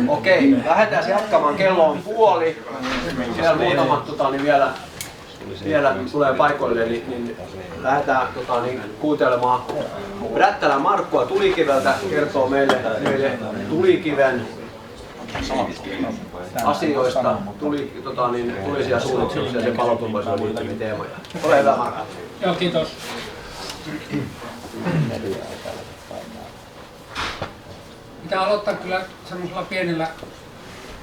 Okei, lähdetään jatkamaan. Kello on puoli. Siellä muutamat niin vielä tulee paikoille, niin lähdetään kuuntelemaan. Prättälän Markkoa Tulikiveltä kertoo meille Tulikiven asioista, tulisia suunnittelussa ja paloturvallisuuden liittyviä teemoja. Ole hyvä, Markko. Joo, kiitos. Pitää aloittaa kyllä semmoisella pienellä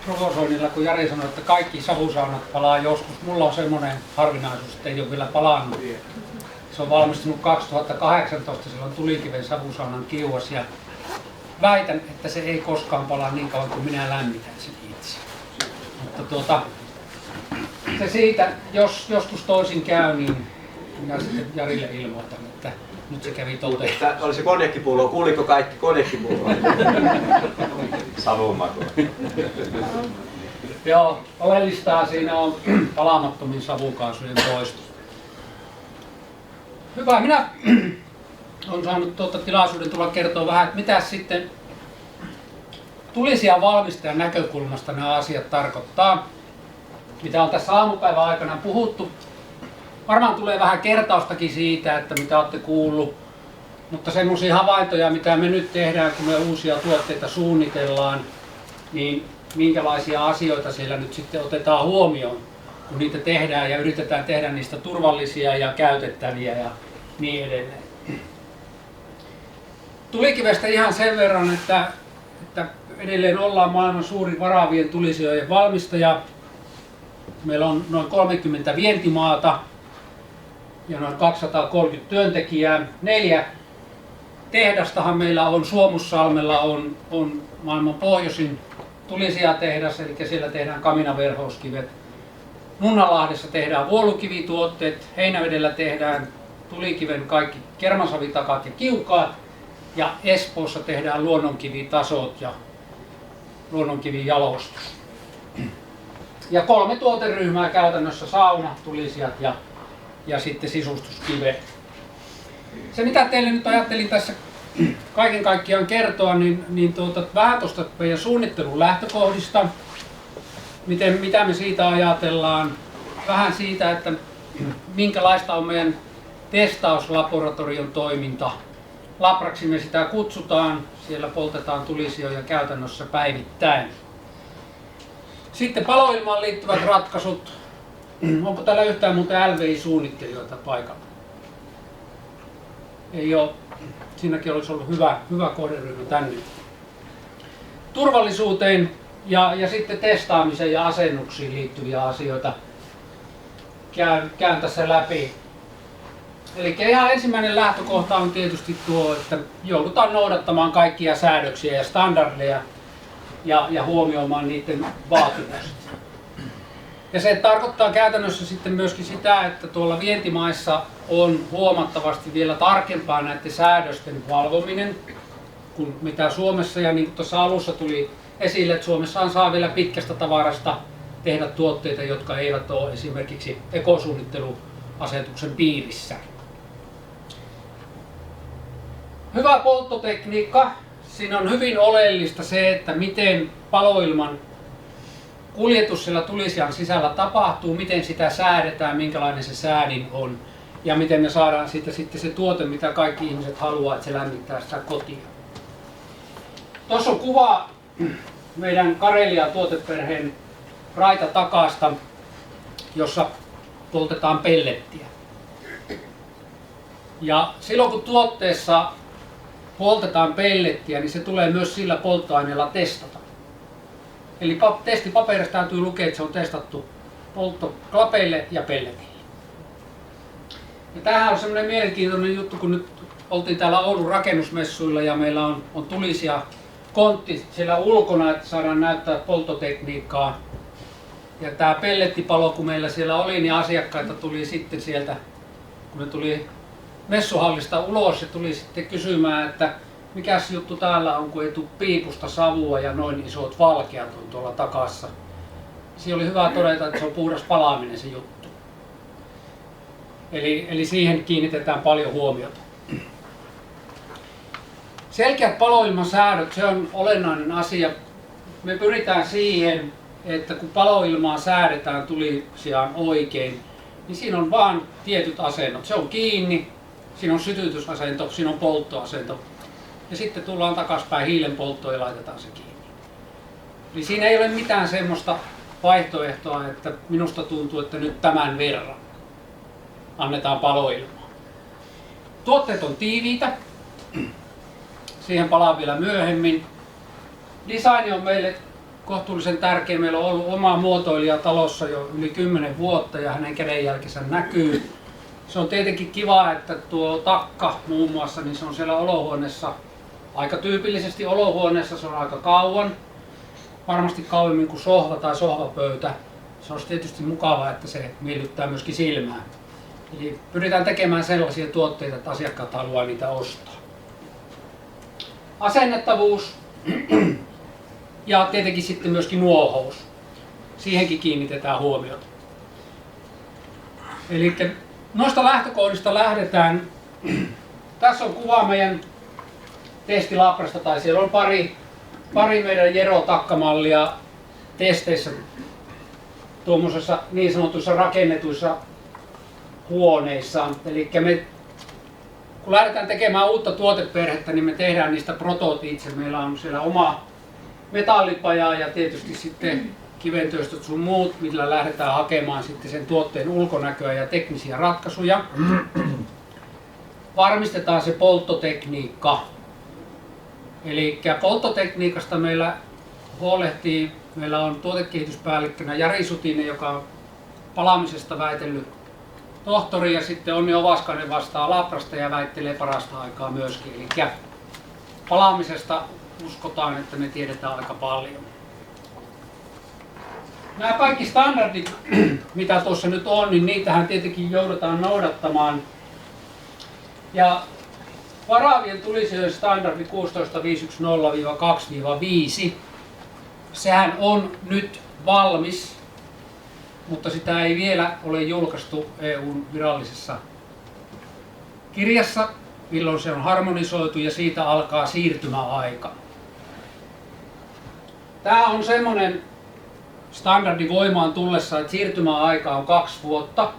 provosoinnilla, kun Jari sanoi, että kaikki savusaunat palaa joskus. Mulla on semmoinen harvinaisuus, että ei ole vielä palannut. Se on valmistunut 2018, silloin Tulikiven savusaunan kiuas ja väitän, että se ei koskaan palaa niin kauan kuin minä lämmitän sen itse. Mutta se siitä, jos joskus toisin käy, niin minä sitten Jarille ilmoitan, että nyt se kävi toteen. Oli se konjakkipullo, kuuliko kaikki konjakkipulloa? Savumaku. Joo, oleellistaa siinä on palaamattomien savukaasujen poisto. Hyvä, minä olen saanut tilaisuuden tulla kertoa vähän, että mitä sitten tulisia valmistajan näkökulmasta nämä asiat tarkoittaa. Mitä on tässä aamupäivän aikana puhuttu. Varmaan tulee vähän kertaustakin siitä, että mitä olette kuullut. Mutta semmoisia havaintoja, mitä me nyt tehdään, kun me uusia tuotteita suunnitellaan, niin minkälaisia asioita siellä nyt sitten otetaan huomioon, kun niitä tehdään ja yritetään tehdä niistä turvallisia ja käytettäviä ja niin edelleen. Tulikivestä ihan sen verran, että edelleen ollaan maailman suurin varaavien tulisijojen valmistaja. Meillä on noin 30 vientimaata ja noin 230 työntekijää. 4 tehdastahan meillä on. Suomussalmella on maailman pohjoisin tulisijatehdas, eli siellä tehdään kaminaverhouskivet. Nunnalahdessa tehdään vuolukivituotteet, Heinävedellä tehdään Tulikiven kaikki kermasavitakat ja kiukaat. Ja Espoossa tehdään luonnonkivitasot ja luonnonkivijalostus. Ja 3 tuoteryhmää käytännössä: sauna, tulisijat ja sitten sisustuskiveet. Se mitä teille nyt ajattelin tässä kaiken kaikkiaan kertoa, niin vähän tuosta meidän suunnittelun lähtökohdista, mitä me siitä ajatellaan, vähän siitä, että minkälaista on meidän testauslaboratorion toiminta. Labraksi me sitä kutsutaan, siellä poltetaan tulisijoja käytännössä päivittäin. Sitten paloilmaan liittyvät ratkaisut. Onko täällä yhtään muuten LVI-suunnittelijoita paikalla? Ei ole. Siinäkin olisi ollut hyvä kohderyhmä tänne. Turvallisuuteen ja sitten testaamiseen ja asennuksiin liittyviä asioita käyn tässä läpi. Eli ihan ensimmäinen lähtökohta on tietysti tuo, että joudutaan noudattamaan kaikkia säädöksiä ja standardeja ja huomioimaan niiden vaatimukset. Ja se tarkoittaa käytännössä sitten myöskin sitä, että tuolla vientimaissa on huomattavasti vielä tarkempaa näiden säädösten valvominen kuin mitä Suomessa. Ja niin kuin tuossa alussa tuli esille, että Suomessahan saa vielä pitkästä tavarasta tehdä tuotteita, jotka eivät ole esimerkiksi ekosuunnitteluasetuksen piirissä. Hyvä polttotekniikka. Siinä on hyvin oleellista se, että miten paloilman kuljetus siellä tulisijan sisällä tapahtuu, miten sitä säädetään, minkälainen se säädin on ja miten me saadaan siitä sitten se tuote, mitä kaikki ihmiset haluaa, että se lämmittää sitä kotia. Tuossa on kuva meidän Karelia-tuoteperheen raitatakasta, jossa poltetaan pellettiä. Ja silloin kun tuotteessa poltetaan pellettiä, niin se tulee myös sillä polttoaineella testata. Eli testipaperissa täytyy lukea, että se on testattu polttoklapeille ja pelletille. Ja tämähän on semmoinen mielenkiintoinen juttu, kun nyt oltiin täällä Oulun rakennusmessuilla ja meillä on tulisia kontti siellä ulkona, että saadaan näyttää polttotekniikkaa. Ja tämä pellettipalo, kun meillä siellä oli, niin asiakkaita tuli sitten sieltä, kun ne tuli messuhallista ulos, ja tuli sitten kysymään, että mikäs juttu täällä on, kun ei tule piipusta savua ja noin isot valkeat on tuolla takassa. Siinä oli hyvä todeta, että se on puhdas palaaminen se juttu. Eli siihen kiinnitetään paljon huomiota. Selkeät paloilmasäädöt, se on olennainen asia. me pyritään siihen, että kun paloilmaa säädetään tulisijaan oikein, niin siinä on vaan tietyt asennot. Se on kiinni, siinä on sytytysasento, siinä on polttoasento. Ja sitten tullaan takaspäin hiilen polttoon ja laitetaan se kiinni. Eli siinä ei ole mitään semmoista vaihtoehtoa, että minusta tuntuu, että nyt tämän verran annetaan paloilmaa. Tuotteet on tiiviitä. Siihen palaan vielä myöhemmin. Design on meille kohtuullisen tärkeä. Meillä on ollut oma muotoilija talossa jo yli 10 vuotta ja hänen kädenjälkensä näkyy. Se on tietenkin kiva, että tuo takka muun muassa, niin se on siellä olohuoneessa. Aika tyypillisesti olohuoneessa se on aika kauan. Varmasti kauemmin kuin sohva tai sohvapöytä. Se on tietysti mukavaa, että se miellyttää myöskin silmään. Eli pyritään tekemään sellaisia tuotteita, että asiakkaat haluaa niitä ostaa. Asennettavuus ja tietenkin sitten myöskin nuohous. Siihenkin kiinnitetään huomiota. Eli noista lähtökohdista lähdetään. Tässä on kuva meidän testilabrasta, tai siellä on pari meidän Jero-takkamallia testeissä tuommoisessa niin sanotuissa rakennetuissa huoneissa. Eli kun lähdetään tekemään uutta tuoteperhettä, niin me tehdään niistä protot itse. Meillä on siellä oma metallipaja ja tietysti sitten kiventöistöt sun muut, millä lähdetään hakemaan sitten sen tuotteen ulkonäköä ja teknisiä ratkaisuja. Varmistetaan se polttotekniikka. Eli polttotekniikasta meillä huolehtii, meillä on tuotekehityspäällikkönä Jari Sutinen, joka on palaamisesta väitellyt tohtori, ja sitten Onni Ovaskainen vastaa labrasta ja väittelee parasta aikaa myöskin. Eli palaamisesta uskotaan, että me tiedetään aika paljon. Nämä kaikki standardit, mitä tuossa nyt on, niin niitähän tietenkin joudutaan noudattamaan. Ja varaavien tulisijojen standardi 16510-2-5, sehän on nyt valmis, mutta sitä ei vielä ole julkaistu EU:n virallisessa kirjassa, milloin se on harmonisoitu, ja siitä alkaa siirtymäaika. Tämä on semmoinen standardi voimaan tullessa, että siirtymäaika on 2 vuotta.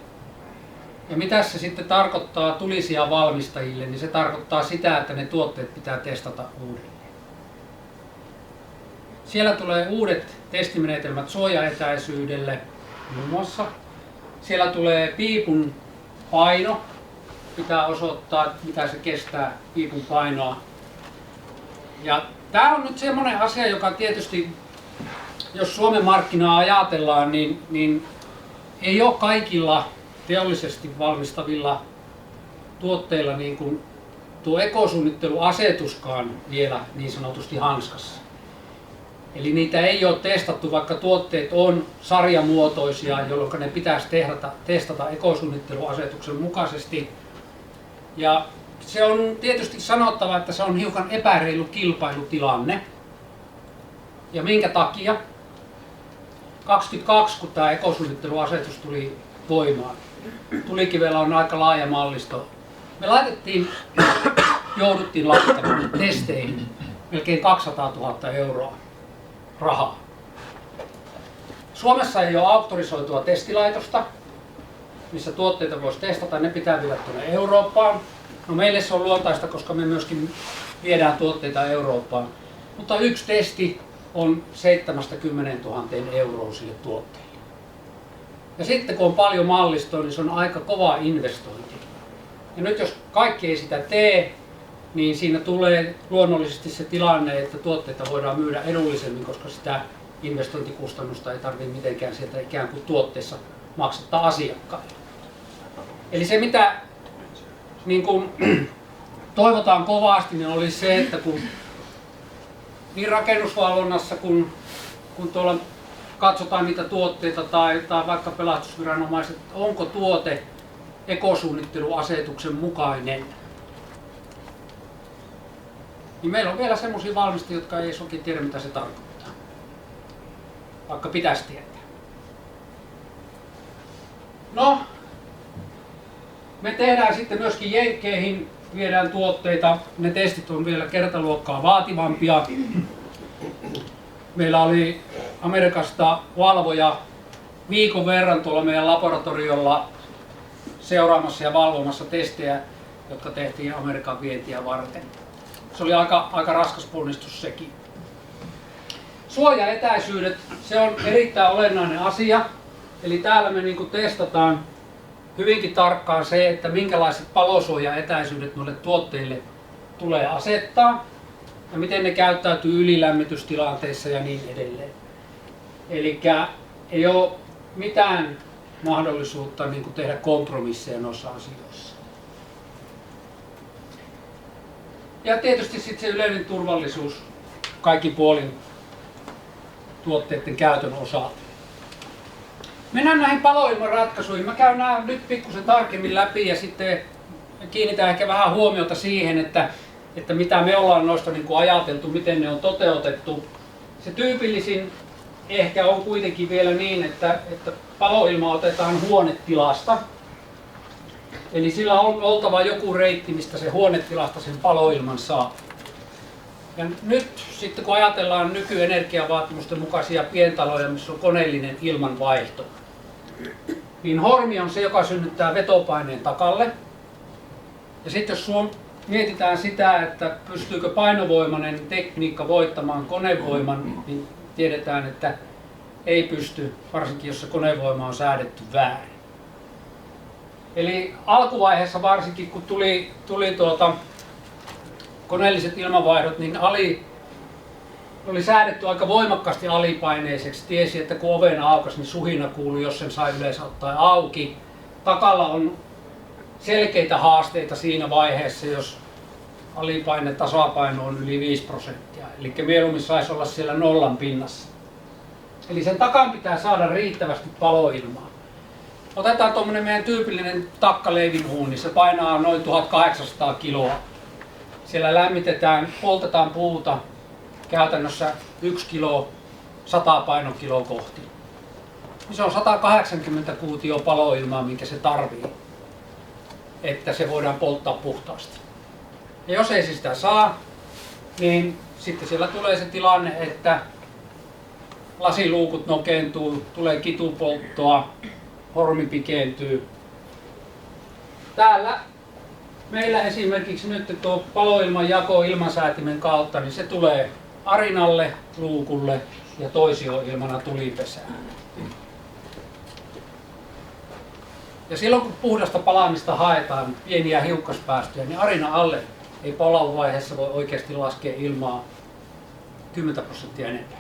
Ja mitä se sitten tarkoittaa tulisijan valmistajille, niin se tarkoittaa sitä, että ne tuotteet pitää testata uudelleen. Siellä tulee uudet testimenetelmät suojaetäisyydelle muun muassa. Siellä tulee piipun paino. Pitää osoittaa, mitä se kestää, piipun painoa. Ja tämä on nyt semmoinen asia, joka tietysti, jos Suomen markkinaa ajatellaan, niin ei ole kaikilla teollisesti valmistavilla tuotteilla niin kuin tuo ekosuunnitteluasetuskaan vielä niin sanotusti hanskassa. Eli niitä ei ole testattu, vaikka tuotteet on sarjamuotoisia, jolloin ne pitäisi testata ekosuunnitteluasetuksen mukaisesti. Ja se on tietysti sanottava, että se on hiukan epäreilu kilpailutilanne. Ja minkä takia? 22, kun tämä ekosuunnitteluasetus tuli voimaan. Tulikivellä on aika laaja mallisto. Me jouduttiin laittamaan testeihin melkein 200 000 euroa rahaa. Suomessa ei ole auktorisoitua testilaitosta, missä tuotteita voisi testata, ne pitää viedä tuonne Eurooppaan. No meille se on luontaista, koska me myöskin viedään tuotteita Eurooppaan. Mutta yksi testi on 70 000 euroa sille tuotteelle. Ja sitten kun on paljon mallistoa, niin se on aika kova investointi. Ja nyt jos kaikki ei sitä tee, niin siinä tulee luonnollisesti se tilanne, että tuotteita voidaan myydä edullisemmin, koska sitä investointikustannusta ei tarvitse mitenkään sieltä ikään kuin tuotteessa maksattaa asiakkaille. Eli se mitä niin kuin toivotaan kovasti, niin olisi se, että kun niin rakennusvalvonnassa kun tuolla katsotaan niitä tuotteita tai vaikka pelastusviranomaiset, että onko tuote ekosuunnitteluasetuksen mukainen, niin meillä on vielä semmoisia valmistajia, jotka ei oikein tiedä, mitä se tarkoittaa, vaikka pitäisi tietää. No, me tehdään sitten myöskin jenkkeihin, viedään tuotteita, ne testit on vielä kertaluokkaa vaativampia. meillä oli Amerikasta valvoja viikon verran tuolla meidän laboratoriolla seuraamassa ja valvomassa testejä, jotka tehtiin Amerikan vientiä varten. Se oli aika raskas ponnistus sekin. Suojaetäisyydet, se on erittäin olennainen asia. Eli täällä me testataan hyvinkin tarkkaan se, että minkälaiset palosuojaetäisyydet noille tuotteille tulee asettaa ja miten ne käyttäytyy ylilämmitystilanteissa ja niin edelleen. Eli ei ole mitään mahdollisuutta tehdä kompromisseja noissa asioissa. Ja tietysti sitten se yleinen turvallisuus kaikin puolin tuotteiden käytön osalta. Mennään näihin paloilmaratkaisuihin. Mä käyn nämä nyt pikkusen tarkemmin läpi ja sitten kiinnitän ehkä vähän huomiota siihen, että mitä me ollaan noista ajateltu, miten ne on toteutettu. Se tyypillisin ehkä on kuitenkin vielä niin, että paloilma otetaan huonetilasta. Eli sillä on oltava joku reitti, mistä se huonetilasta sen paloilman saa. Ja nyt sitten kun ajatellaan nykyenergiavaatimusten mukaisia pientaloja, missä on koneellinen ilmanvaihto, niin hormi on se, joka synnyttää vetopaineen takalle. Ja sitten jos mietitään sitä, että pystyykö painovoimainen tekniikka voittamaan konevoiman, niin tiedetään, että ei pysty, varsinkin jos se konevoima on säädetty väärin. Eli alkuvaiheessa varsinkin, kun tuli koneelliset ilmanvaihdot, niin oli säädetty aika voimakkaasti alipaineiseksi. Tiesi, että kun oven aukaisi, niin suhina kuului, jos sen sai yleensä ottaa auki. Takalla on selkeitä haasteita siinä vaiheessa, jos alipaine tasapaino on yli 5%. Eli mieluummin saisi olla siellä nollan pinnassa. Eli sen takan pitää saada riittävästi paloilmaa. Otetaan tuommoinen meidän tyypillinen takka leivinuuni. Se painaa noin 1800 kiloa. Siellä lämmitetään, poltetaan puuta käytännössä 1 kilo 100 painokiloa kohti. Se on 180 kuutio paloilmaa, minkä se tarvii, että se voidaan polttaa puhtaasti. Ja jos ei sitä saa, niin sitten siellä tulee se tilanne, että lasiluukut nokeentuu, tulee kitupolttoa, hormi pikentyy. Täällä meillä esimerkiksi nyt tuo paloilman jako ilmansäätimen kautta, niin se tulee arinalle, luukulle ja toisioilmana tulipesään. Ja silloin kun puhdasta palaamista haetaan, pieniä hiukkaspäästöjä, niin arina alle ei palavaiheessa voi oikeasti laskea ilmaa 10% enempää.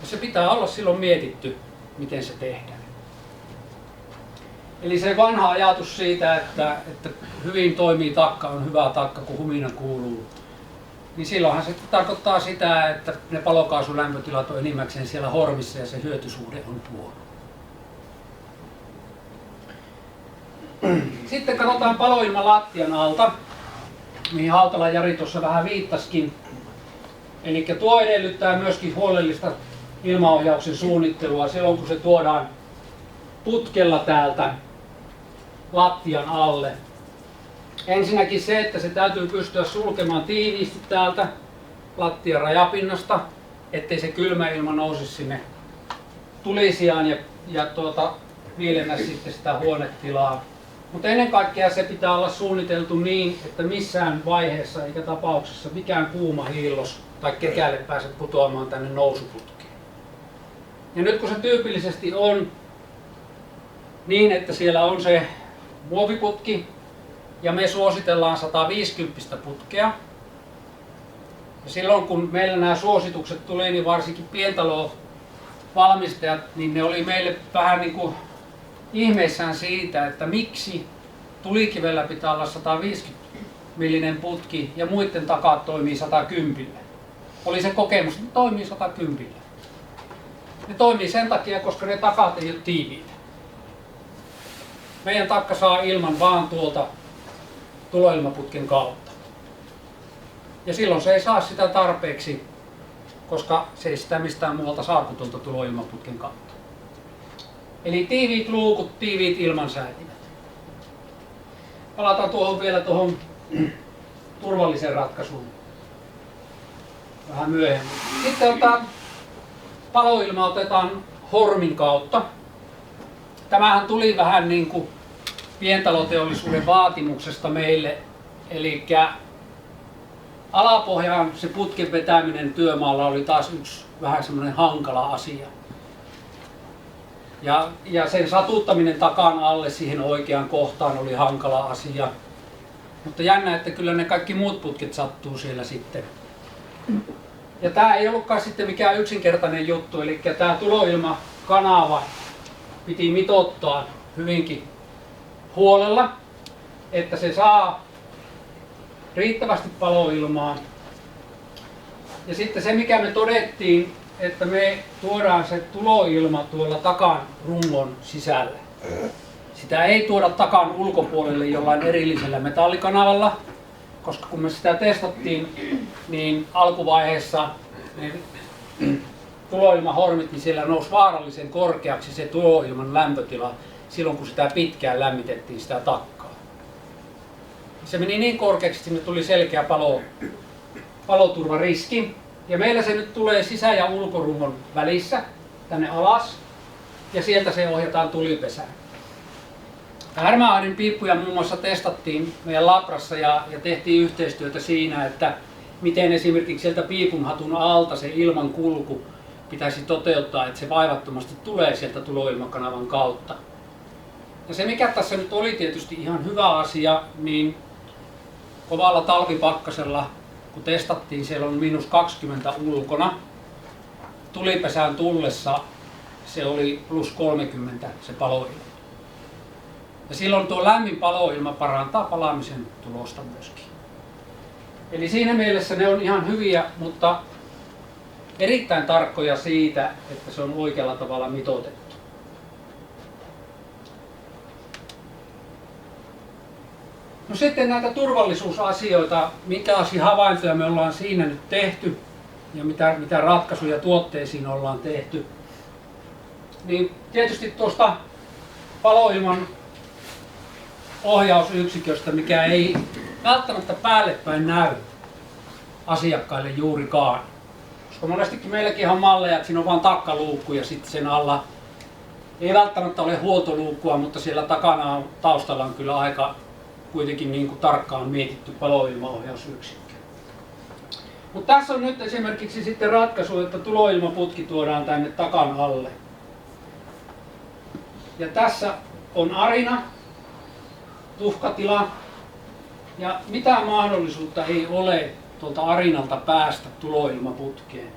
Ja se pitää olla silloin mietitty, miten se tehdään. Eli se vanha ajatus siitä, että hyvin toimii takka, on hyvä takka, kun humina kuuluu, niin silloinhan se tarkoittaa sitä, että ne palokaasulämpötilat on enimmäkseen siellä hormissa ja se hyötysuhde on huono. Sitten katsotaan paloilma lattian alta, mihin Hautala Jari tuossa vähän viittasikin. Eli tuo edellyttää myöskin huolellista ilmaohjauksen suunnittelua silloin, kun se tuodaan putkella täältä lattian alle. Ensinnäkin se, että se täytyy pystyä sulkemaan tiiviisti täältä lattian rajapinnasta, ettei se kylmä ilma nousisi sinne tulisijaan ja viilennä sitten sitä huonetilaa. Mutta ennen kaikkea se pitää olla suunniteltu niin, että missään vaiheessa eikä tapauksessa mikään kuuma hiillos tai kekäle pääse putoamaan tänne nousuputkeen. Ja nyt kun se tyypillisesti on niin, että siellä on se muoviputki ja me suositellaan 150 putkea. Ja silloin kun meillä nämä suositukset tuli, niin varsinkin pientalovalmistajat, niin ne oli meille vähän niin kuin ihmeissään siitä, että miksi tulikivellä pitää olla 150 millinen putki ja muiden takat toimii 110. Oli se kokemus, että ne toimii 110. Ne toimii sen takia, koska ne takat ei ole tiiviitä. Meidän takka saa ilman vaan tuolta tuloilmaputken kautta. Ja silloin se ei saa sitä tarpeeksi, koska se ei sitä mistään muualta saa kuin tuolta tuloilmaputken kautta. Eli tiiviit luukut, tiiviit ilmansäätimet. Palataan vielä tuohon turvalliseen ratkaisuun. vähän myöhemmin. Sitten paloilma otetaan hormin kautta. Tämähän tuli vähän niin kuin pientaloteollisuuden vaatimuksesta meille, eli alapohjaan se putken vetäminen työmaalla oli taas yksi vähän semmoinen hankala asia. Ja sen satuttaminen takan alle siihen oikeaan kohtaan oli hankala asia. Mutta jännä, että kyllä ne kaikki muut putket sattuu siellä sitten. Ja tämä ei ollutkaan sitten mikään yksinkertainen juttu, eli tämä tuloilmakanava piti mitoittaa hyvinkin huolella, että se saa riittävästi paloilmaa. Ja sitten se, mikä me todettiin, että me tuodaan se tuloilma tuolla takan rungon sisälle. Sitä ei tuoda takan ulkopuolelle jollain erillisellä metallikanavalla, koska kun me sitä testattiin, niin alkuvaiheessa ne tuloilmahormit, niin siellä nousi vaarallisen korkeaksi se tuloilman lämpötila silloin, kun sitä pitkään lämmitettiin sitä takkaa. Se meni niin korkeaksi, että sinne tuli selkeä paloturvariski. Ja meillä se nyt tulee sisä- ja ulkorungon välissä tänne alas, ja sieltä se ohjataan tulipesään. Härmäaidin piippuja muun muassa testattiin meidän labrassa ja tehtiin yhteistyötä siinä, että miten esimerkiksi sieltä piipunhatun alta se ilman kulku pitäisi toteuttaa, että se vaivattomasti tulee sieltä tuloilmakanavan kautta. Ja se, mikä tässä nyt oli tietysti ihan hyvä asia, niin kovalla talvipakkasella, kun testattiin, siellä on -20 ulkona. Tulipesään tullessa se oli +30 se paloilma. Ja silloin tuo lämmin paloilma parantaa palaamisen tulosta myöskin. Eli siinä mielessä ne on ihan hyviä, mutta erittäin tarkkoja siitä, että se on oikealla tavalla mitoitettu. No sitten näitä turvallisuusasioita, minkälaisia havaintoja me ollaan siinä nyt tehty ja mitä ratkaisuja tuotteisiin ollaan tehty. Niin tietysti tuosta paloilman ohjausyksiköstä, mikä ei välttämättä päällepäin näy asiakkaille juurikaan. Koska monestikin meilläkin on malleja, että siinä on vain takkaluukku ja sitten sen alla ei välttämättä ole huoltoluukkua, mutta siellä takana taustalla on kyllä aika kuitenkin niin kuin tarkkaan mietitty paloilmaohjausyksikkö. Mutta tässä on nyt esimerkiksi sitten ratkaisu, että tuloilmaputki tuodaan tänne takan alle. Ja tässä on arina, tuhkatila, ja mitään mahdollisuutta ei ole tuolta arinalta päästä tuloilmaputkeen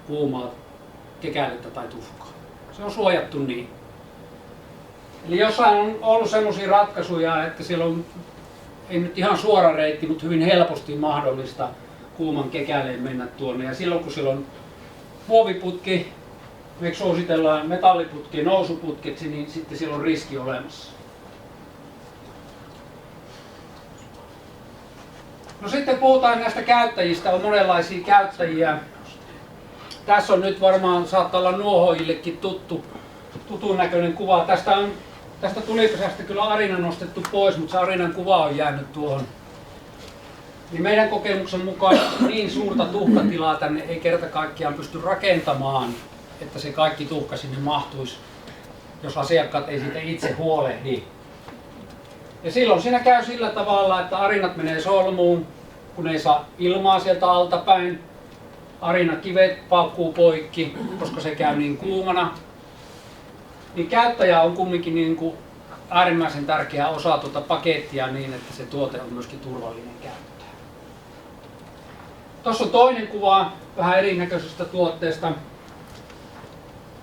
kuumaa kekälettä tai tuhkaa. Se on suojattu niin. Eli jossain on ollut sellaisia ratkaisuja, että siellä on, ei nyt ihan suora reitti, mutta hyvin helposti mahdollista kuuman kekäleen mennä tuonne. Ja silloin kun siellä on muoviputki, me suositellaan metalliputki, nousuputkeksi, niin sitten siellä on riski olemassa. No sitten puhutaan näistä käyttäjistä, on monenlaisia käyttäjiä. Tässä on nyt varmaan, saattaa olla nuohoajillekin tutun näköinen kuva. Tästä tulipesästä kyllä arina nostettu pois, mutta se arinan kuva on jäänyt tuohon. Niin meidän kokemuksen mukaan niin suurta tuhkatilaa tänne ei kerta kaikkiaan pysty rakentamaan, että se kaikki tuhka sinne mahtuisi, jos asiakkaat ei siitä itse huolehdi. Ja silloin siinä käy sillä tavalla, että arinat menee solmuun, kun ei saa ilmaa sieltä altapäin. Arinakivet paukkuu poikki, koska se käy niin kuumana. Niin käyttäjä on kumminkin niin kuin äärimmäisen tärkeä osa tuota pakettia niin, että se tuote on myöskin turvallinen käyttää. Tuossa on toinen kuva vähän erinäköisestä tuotteesta.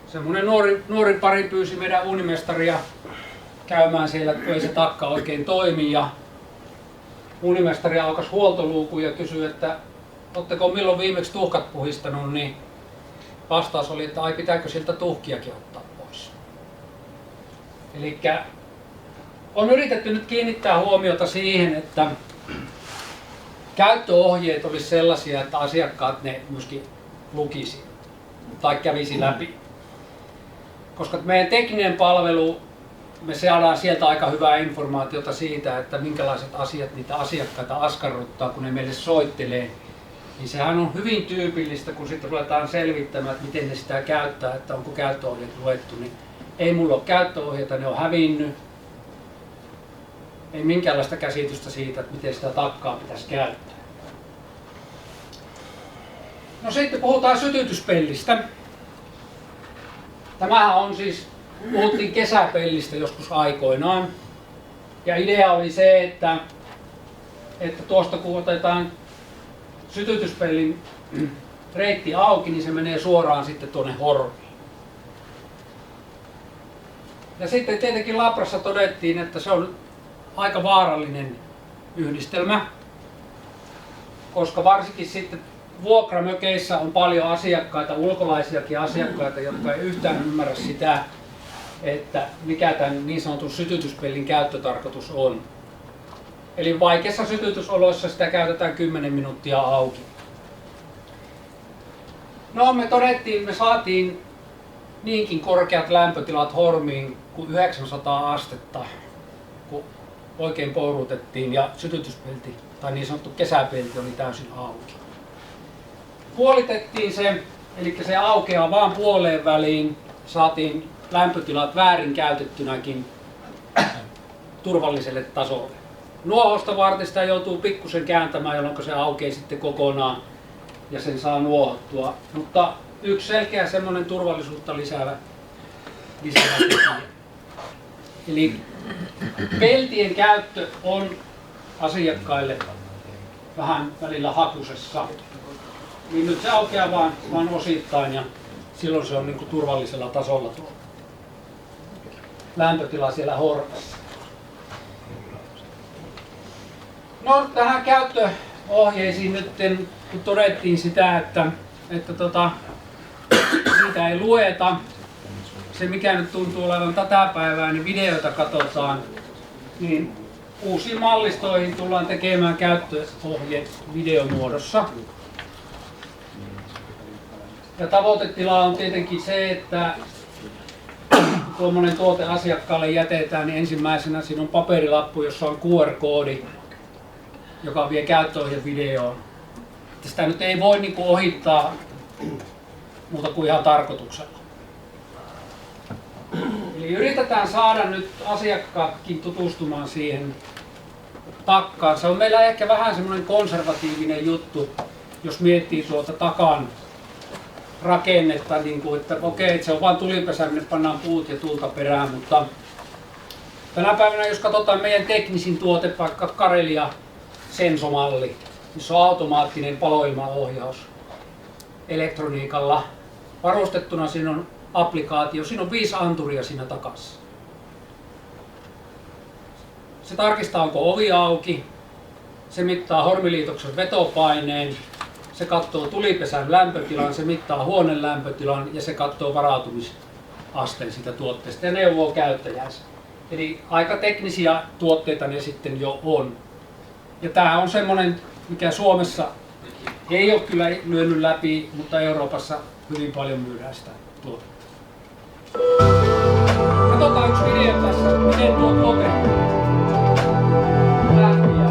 Semmoinen nuori pari pyysi meidän uunimestaria käymään siellä, kun ei se takka oikein toimi. Ja uunimestari aukaisi huoltoluukun ja kysyi, että oletteko milloin viimeksi tuhkat puhistanut, niin vastaus oli, että ai pitääkö siltä tuhkiakin ottaa pois. Elikkä on yritetty nyt kiinnittää huomiota siihen, että käyttöohjeet olisi sellaisia, että asiakkaat ne myöskin lukisi tai kävisi läpi. Koska meidän tekninen palvelu, me saadaan sieltä aika hyvää informaatiota siitä, että minkälaiset asiat niitä asiakkaita askarruttaa, kun ne meille soittelee niin sehän on hyvin tyypillistä, kun sitten ruvetaan selvittämään, että miten ne sitä käyttää, että onko käyttöohjeet luettu, niin ei mulla ole käyttöohjeita, ne on hävinnyt. Ei minkäänlaista käsitystä siitä, että miten sitä takkaa pitäisi käyttää. No sitten puhutaan sytytyspellistä. Tämähän on siis, puhuttiin kesäpellistä joskus aikoinaan. Ja idea oli se, että tuosta kun otetaan sytytyspellin reitti auki, niin se menee suoraan sitten tuonne hormiin. Ja sitten tietenkin Labrassa todettiin, että se on aika vaarallinen yhdistelmä, koska varsinkin sitten vuokramökeissä on paljon asiakkaita, ulkolaisiakin asiakkaita, jotka ei yhtään ymmärrä sitä, että mikä tämän niin sanotun sytytyspellin käyttötarkoitus on. Eli vaikeissa sytytysoloissa sitä käytetään 10 minuuttia auki. No me saatiin niinkin korkeat lämpötilat hormiin kuin 900 astetta, kun oikein pourutettiin ja sytytyspelti tai niin sanottu kesäpelti oli täysin auki. Puolitettiin se, eli se aukeaa vaan puoleen väliin, saatiin lämpötilat väärin käytettynäkin turvalliselle tasolle. Nuohosta varten sitä joutuu pikkusen kääntämään, jolloin se aukeaa sitten kokonaan ja sen saa nuohottua. Mutta yksi selkeä semmoinen turvallisuutta lisäävä tekijä. Eli peltien käyttö on asiakkaille vähän välillä hakusessa. Niin nyt se aukeaa vaan osittain ja silloin se on niin kuin turvallisella tasolla tuo lämpötila siellä hormassa. No tähän käyttöohjeisiin nyt kun todettiin sitä, että niitä ei lueta. Se mikä nyt tuntuu olevan tätä päivää, niin videoita katsotaan, niin uusiin mallistoihin tullaan tekemään käyttöohjeet videomuodossa. Ja tavoitetila on tietenkin se, että tuommoinen tuote asiakkaalle jätetään, niin ensimmäisenä siinä on paperilappu, jossa on QR-koodi, joka vie käyttöohjevideoon. Sitä nyt ei voi niin kuin ohittaa muuta kuin ihan tarkoituksella. Eli yritetään saada nyt asiakkaatkin tutustumaan siihen takkaan. Se on meillä ehkä vähän semmoinen konservatiivinen juttu, jos miettii tuota takan rakennetta, niin kuin, että okei, se on vain tulipesä, minne pannaan puut ja tulta perään, mutta tänä päivänä, jos katsotaan meidän teknisin tuote, vaikka Karelia Sensomalli, missä on automaattinen paloilmaohjaus elektroniikalla varustettuna, siinä on applikaatio, siinä on 5 anturia siinä takassa. Se tarkistaa, onko ovi auki, se mittaa hormiliitoksen vetopaineen, se katsoo tulipesän lämpötilan, se mittaa huoneen lämpötilan ja se katsoo varautumisasteen siitä tuotteesta ja neuvoo käyttäjänsä. Eli aika teknisiä tuotteita ne sitten jo on. Ja tämä on semmoinen, mikä Suomessa ei ole kyllä lyönyt läpi, mutta Euroopassa hyvin paljon myydään sitä tuotetta. Katsotaan yksi video tässä, miten tuo tuote lämpiää.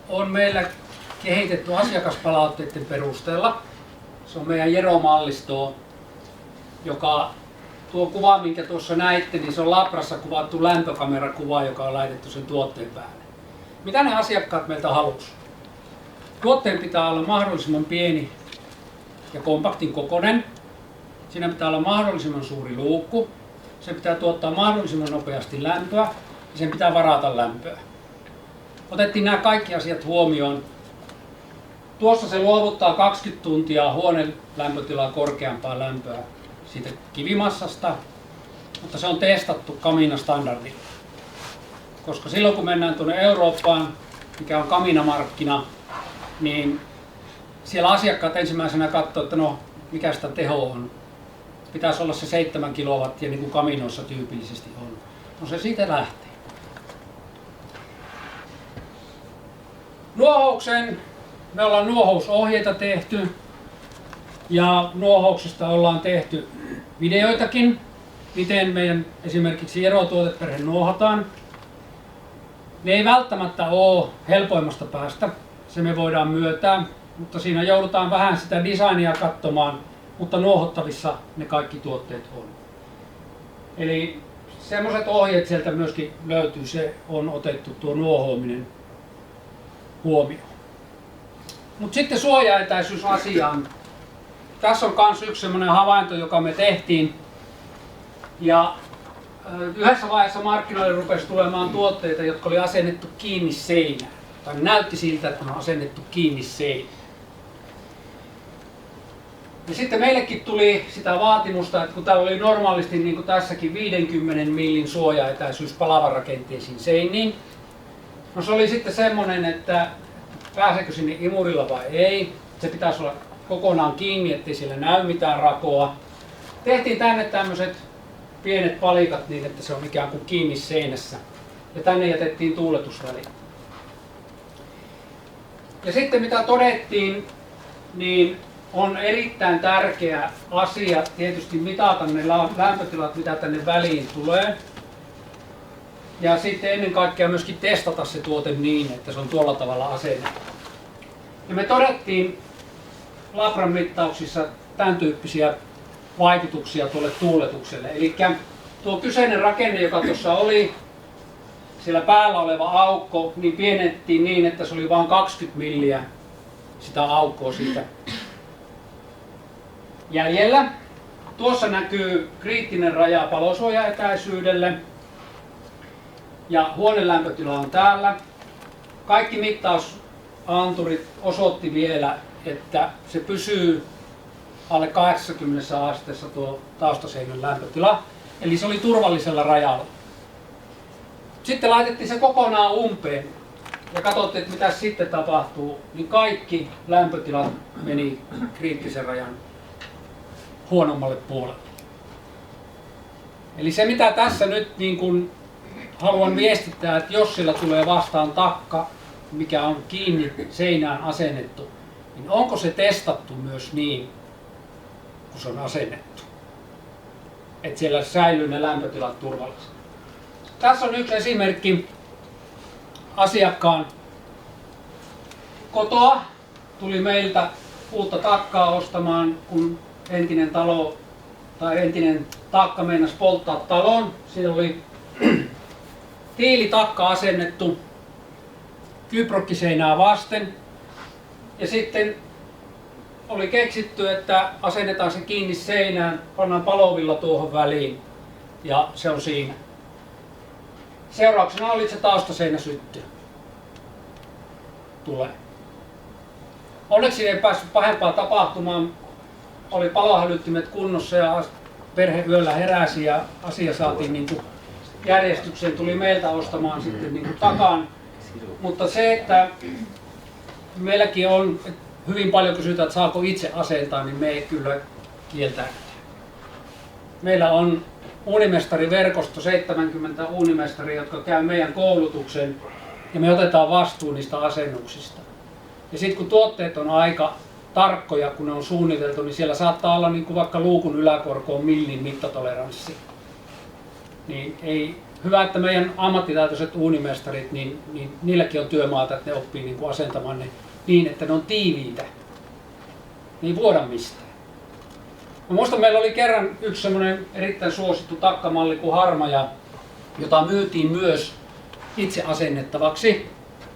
On meillä kehitetty asiakaspalautteiden perusteella. Se on meidän Jero-mallistoa, joka tuo kuva, minkä tuossa näitte, niin se on Labrassa kuvattu lämpökamerakuva, joka on laitettu sen tuotteen päälle. Mitä ne asiakkaat meiltä halusivat? Tuotteen pitää olla mahdollisimman pieni ja kompaktin kokoinen. Siinä pitää olla mahdollisimman suuri luukku. Se pitää tuottaa mahdollisimman nopeasti lämpöä ja sen pitää varata lämpöä. Otettiin nämä kaikki asiat huomioon. Tuossa se luovuttaa 20 tuntia huoneen lämpötilaa korkeampaa lämpöä siitä kivimassasta. mutta se on testattu Camina-standardilla. Koska silloin kun mennään tuonne Eurooppaan, mikä on Camina-markkina, niin siellä asiakkaat ensimmäisenä katsoo, että no, mikä sitä teho on. Pitäisi olla se 7 kilowattia, niin kuin Caminoissa tyypillisesti on. No se siitä lähtee. Nuohoukseen me ollaan nuohousohjeita tehty ja nuohouksesta ollaan tehty videoitakin, miten meidän esimerkiksi erotuoteperhe nuohotaan. Ne ei välttämättä ole helpoimmasta päästä, se me voidaan myöntää, mutta siinä joudutaan vähän sitä designia katsomaan, mutta nuohottavissa ne kaikki tuotteet on. Eli semmoiset ohjeet sieltä myöskin löytyy, se on otettu tuo nuohoaminen huomioon. Mutta sitten suojaetäisyysasiaan. Tässä on myös yksi semmoinen havainto, joka me tehtiin. Ja yhdessä vaiheessa markkinoille rupesi tulemaan tuotteita, jotka oli asennettu kiinni seinään. Tai näytti siltä, että ne on asennettu kiinni seinään. Ja sitten meillekin tuli sitä vaatimusta, että kun täällä oli normaalisti niin kuin tässäkin 50 millin suojaetäisyys palavarakenteisiin seiniin. No se oli sitten semmoinen, että pääseekö sinne imurilla vai ei. Se pitäisi olla kokonaan kiinni, ettei siellä näy mitään rakoa. Tehtiin tänne tämmöiset pienet palikat niin, että se on ikään kuin kiinni seinässä. Ja tänne jätettiin tuuletusväli. Ja sitten mitä todettiin, niin on erittäin tärkeä asia tietysti mitata ne lämpötilat, mitä tänne väliin tulee. Ja sitten ennen kaikkea myöskin testata se tuote niin, että se on tuolla tavalla asennettu. Ja me todettiin labran mittauksissa tämän tyyppisiä vaikutuksia tuolle tuuletukselle. Eli tuo kyseinen rakenne, joka tuossa oli, siellä päällä oleva aukko, niin pienennettiin niin, että se oli vain 20 milliä sitä aukkoa siitä jäljellä. Tuossa näkyy kriittinen raja palosuojaetäisyydelle. Ja huonelämpötila on täällä. Kaikki mittausanturit osoitti vielä, että se pysyy alle 80 asteessa tuo taustaseinän lämpötila. Eli se oli turvallisella rajalla. Sitten laitettiin se kokonaan umpeen ja katsottiin, että mitä sitten tapahtuu. Niin kaikki lämpötilat meni kriittisen rajan huonommalle puolelle. Eli se mitä tässä nyt niin kun haluan viestittää, että jos sillä tulee vastaan takka, mikä on kiinni seinään asennettu, niin onko se testattu myös niin, kun se on asennettu? Että siellä säilyy ne lämpötilat turvallisesti. Tässä on yksi esimerkki asiakkaan kotoa. Tuli meiltä uutta takkaa ostamaan, kun entinen talo tai entinen takka meinasi polttaa talon. Siinä oli tiilitakka asennettu kyprokkiseinää vasten. Ja sitten oli keksitty, että asennetaan se kiinni seinään, pannaan palovilla tuohon väliin ja se on siinä. Seurauksena oli, että se taustaseinä syttyi. Tulee. Onneksi ei päässyt pahempaa tapahtumaan. Oli palohälyttimet kunnossa ja perhe yöllä heräsi ja asia saatiin niin kuin järjestykseen. Tuli meiltä ostamaan sitten niin kuin takaan. Mutta se, että meilläkin on hyvin paljon kysytään, että saako itse asentaa, niin me ei kyllä kieltäydy. Meillä on uunimestariverkosto, 70 uunimestaria, jotka käy meidän koulutuksen ja me otetaan vastuu niistä asennuksista. Ja sitten kun tuotteet on aika tarkkoja, kun ne on suunniteltu, niin siellä saattaa olla niin kuin vaikka luukun yläkorkoon millin mittatoleranssi. Niin ei, hyvä, että meidän ammattitaitoiset uunimestarit, niin niilläkin on työmaata, että ne oppii niin kuin asentamaan ne niin, että ne on tiiviitä. Ne ei vuoda mistään. Mä muistan, meillä oli kerran yksi semmoinen erittäin suosittu takkamalli kuin Harmaja, jota myytiin myös itse asennettavaksi.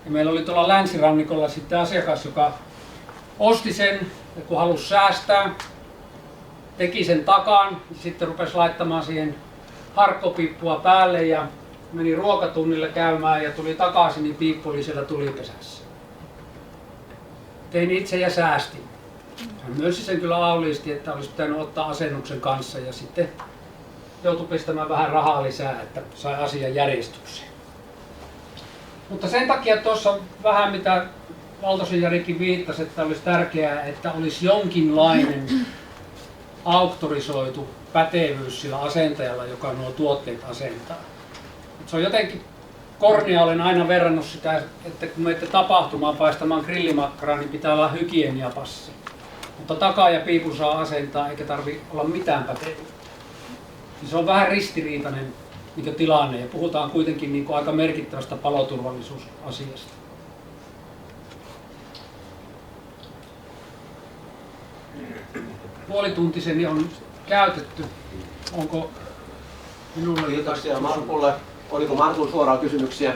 Ja meillä oli tuolla länsirannikolla sitten asiakas, joka osti sen, ja kun halusi säästää, teki sen takaan, ja sitten rupesi laittamaan siihen harkkopiippua päälle ja meni ruokatunnille käymään ja tuli takaisin, niin piippu oli siellä tulipesässä. Tein itse ja säästin. Hän myönsi sen kyllä auliisti, että olisi pitänyt ottaa asennuksen kanssa ja sitten joutui pistämään vähän rahaa lisää, että sai asian järjestykseen. Mutta sen takia tuossa vähän mitä Valtosen Jarikin viittasi, että olisi tärkeää, että olisi jonkinlainen auktorisoitu pätevyys sillä asentajalla, joka nuo tuotteet asentaa. Se on jotenkin kornia, olen aina verrannut sitä, että kun menette tapahtumaan paistamaan grillimakkaraa, niin pitää olla hygieniapassi. Mutta takaa ja piipun saa asentaa, eikä tarvitse olla mitään pätevyyttä. Se on vähän ristiriitainen tilanne ja puhutaan kuitenkin aika merkittävästä paloturvallisuusasiasta. Puolituntiseni on käytetty. Onko minulle Kiitoksia Markulle. Oliko Markulla suoraan kysymyksiä?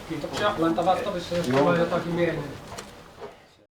Kiitoksia. Olen tavattavissa, jos tulee jotakin mieleen.